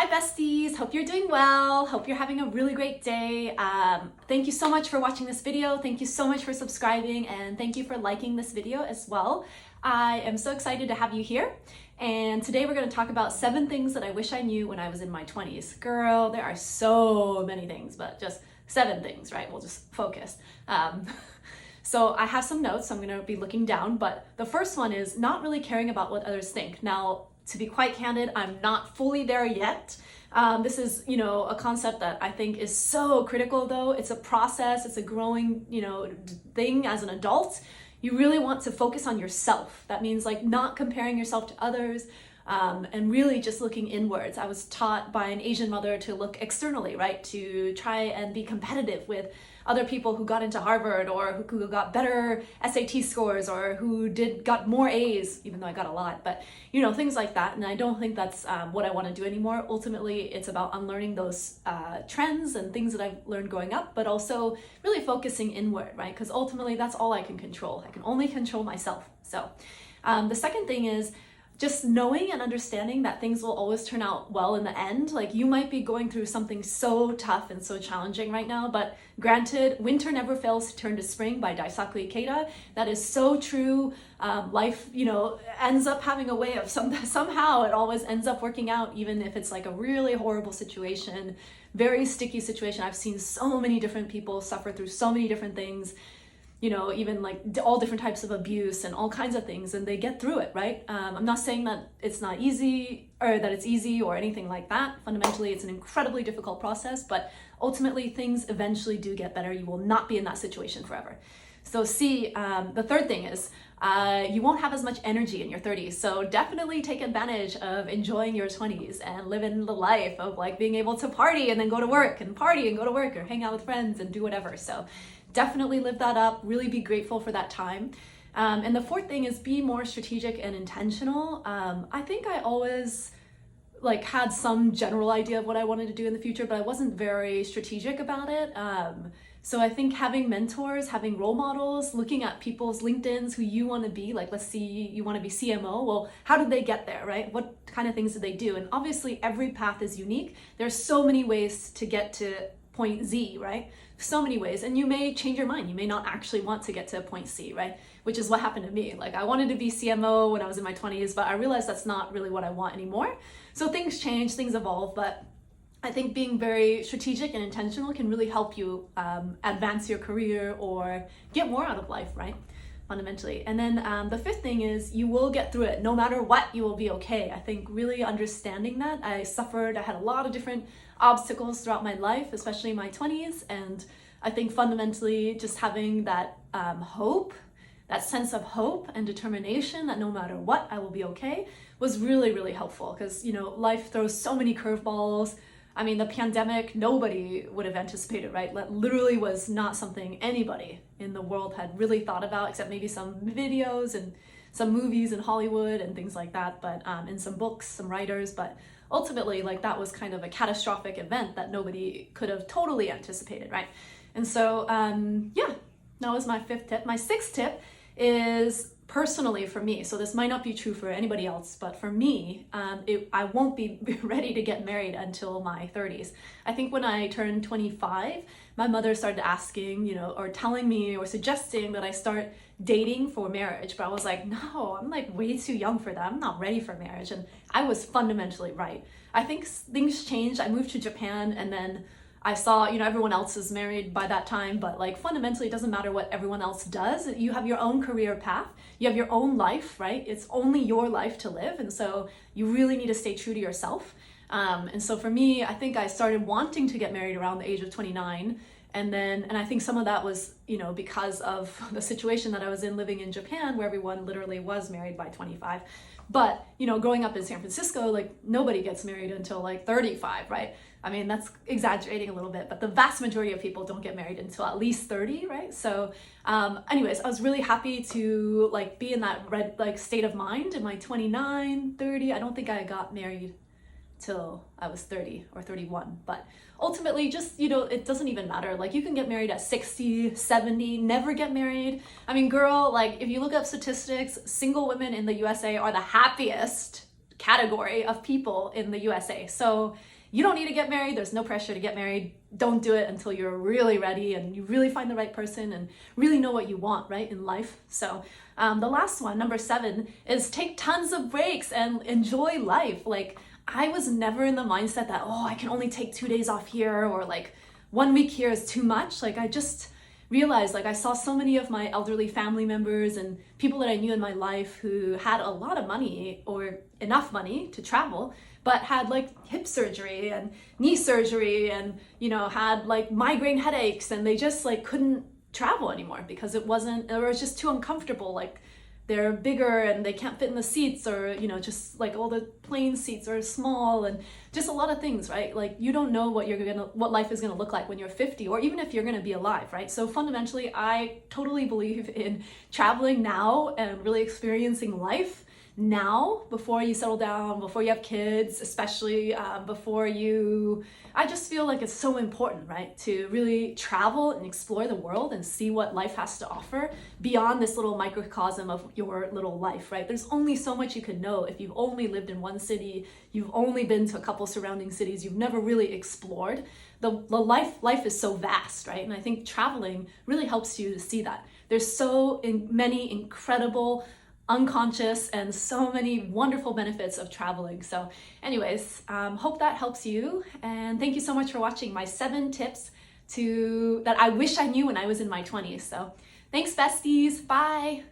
Hi besties, hope you're doing well. Hope you're having a really great day. Thank you so much for watching this video. Thank you so much for subscribing, and thank you for liking this video as well. I am so excited to have you here. And today we're going to talk about 7 things that I wish I knew when I was in my 20s. Girl, there are so many things, but just 7 things, right? We'll just focus. So I have some notes, so I'm going to be looking down, but the first one is not really caring about what others think. Now, to be quite candid, I'm not fully there yet. This is, a concept that I think is so critical though. It's a process, it's a growing, thing as an adult. You really want to focus on yourself. That means like not comparing yourself to others, and really just looking inwards. I was taught by an Asian mother to look externally, right? To try and be competitive with other people who got into Harvard or who got better SAT scores or who got more A's, even though I got a lot, but things like that. And I don't think that's what I want to do anymore. Ultimately, it's about unlearning those trends and things that I've learned growing up, but also really focusing inward, right? Because ultimately that's all I can control. I can only control myself. So the second thing is just knowing and understanding that things will always turn out well in the end. Like you might be going through something so tough and so challenging right now, but granted, winter never fails to turn to spring by Daisaku Ikeda. That is so true. Life, ends up having a way of somehow it always ends up working out, even if it's like a really horrible situation, very sticky situation. I've seen so many different people suffer through so many different things, even like all different types of abuse and all kinds of things, and they get through it, right? I'm not saying that it's not easy or that it's easy or anything like that. Fundamentally, it's an incredibly difficult process, but ultimately things eventually do get better. You will not be in that situation forever. So the third thing is you won't have as much energy in your 30s. So definitely take advantage of enjoying your 20s and live in the life of like being able to party and then go to work and party and go to work or hang out with friends and do whatever. So definitely live that up, really be grateful for that time. And the fourth thing is be more strategic and intentional. I think I always had some general idea of what I wanted to do in the future, but I wasn't very strategic about it. So I think having mentors, having role models, looking at people's LinkedIns who you want to be, like let's see, you want to be CMO, well, how did they get there, right? What kind of things did they do? And obviously every path is unique. There's so many ways to get to point Z, right? So many ways, and you may change your mind. You may not actually want to get to point C, right? Which is what happened to me. Like I wanted to be CMO when I was in my 20s, but I realized that's not really what I want anymore. So things change, things evolve, but I think being very strategic and intentional can really help you advance your career or get more out of life, right? Fundamentally. And then the fifth thing is you will get through it. No matter what, you will be okay. I think really understanding that. I had a lot of different obstacles throughout my life, especially in my 20s. And I think fundamentally just having that hope, that sense of hope and determination that no matter what, I will be okay, was really, really helpful. Because, life throws so many curveballs. I mean, the pandemic, nobody would have anticipated, right? That literally was not something anybody in the world had really thought about, except maybe some videos and some movies in Hollywood and things like that, but in some books, some writers, but ultimately that was kind of a catastrophic event that nobody could have totally anticipated, right? And so, that was my 5th tip. My 6th tip is personally for me, so this might not be true for anybody else, but for me, I won't be ready to get married until my 30s. I think when I turned 25, my mother started asking, or telling me or suggesting that I start dating for marriage, but I was like, no, I'm way too young for that. I'm not ready for marriage. And I was fundamentally right. I think things changed. I moved to Japan, and then I saw, everyone else is married by that time, but fundamentally it doesn't matter what everyone else does. You have your own career path. You have your own life, right? It's only your life to live. And so you really need to stay true to yourself. And so for me, I think I started wanting to get married around the age of 29. And I think some of that was, because of the situation that I was in living in Japan, where everyone literally was married by 25. But, growing up in San Francisco, nobody gets married until 35, right? I mean, that's exaggerating a little bit, but the vast majority of people don't get married until at least 30, right? So anyways, I was really happy to be in that state of mind in my 29, 30. I don't think I got married till I was 30 or 31, but ultimately just, it doesn't even matter. You can get married at 60, 70, never get married. I mean, girl, if you look up statistics, single women in the USA are the happiest category of people in the USA. So you don't need to get married. There's no pressure to get married. Don't do it until you're really ready and you really find the right person and really know what you want, right, in life. So the last one, number 7, is take tons of breaks and enjoy life. Like, I was never in the mindset that, oh, I can only take 2 days off here, or like 1 week here is too much. Like, I just realized, like, I saw so many of my elderly family members and people that I knew in my life who had a lot of money or enough money to travel, but had like hip surgery and knee surgery and, you know, had like migraine headaches, and they just like couldn't travel anymore because it was just too uncomfortable. Like, they're bigger and they can't fit in the seats, or, you know, just like all the plane seats are small, and just a lot of things, right? Like, you don't know what life is gonna look like when you're 50, or even if you're gonna be alive, right? So fundamentally, I totally believe in traveling now and really experiencing life now before you settle down, before you have kids, especially I just feel like it's so important, right, to really travel and explore the world and see what life has to offer beyond this little microcosm of your little life, right? There's only so much you could know if you've only lived in one city, you've only been to a couple surrounding cities, you've never really explored. The life is so vast, right? And I think traveling really helps you to see that. There's so many incredible unconscious and so many wonderful benefits of traveling. So anyways, hope that helps you, and thank you so much for watching my 7 tips that I wish I knew when I was in my 20s. So thanks, besties. Bye.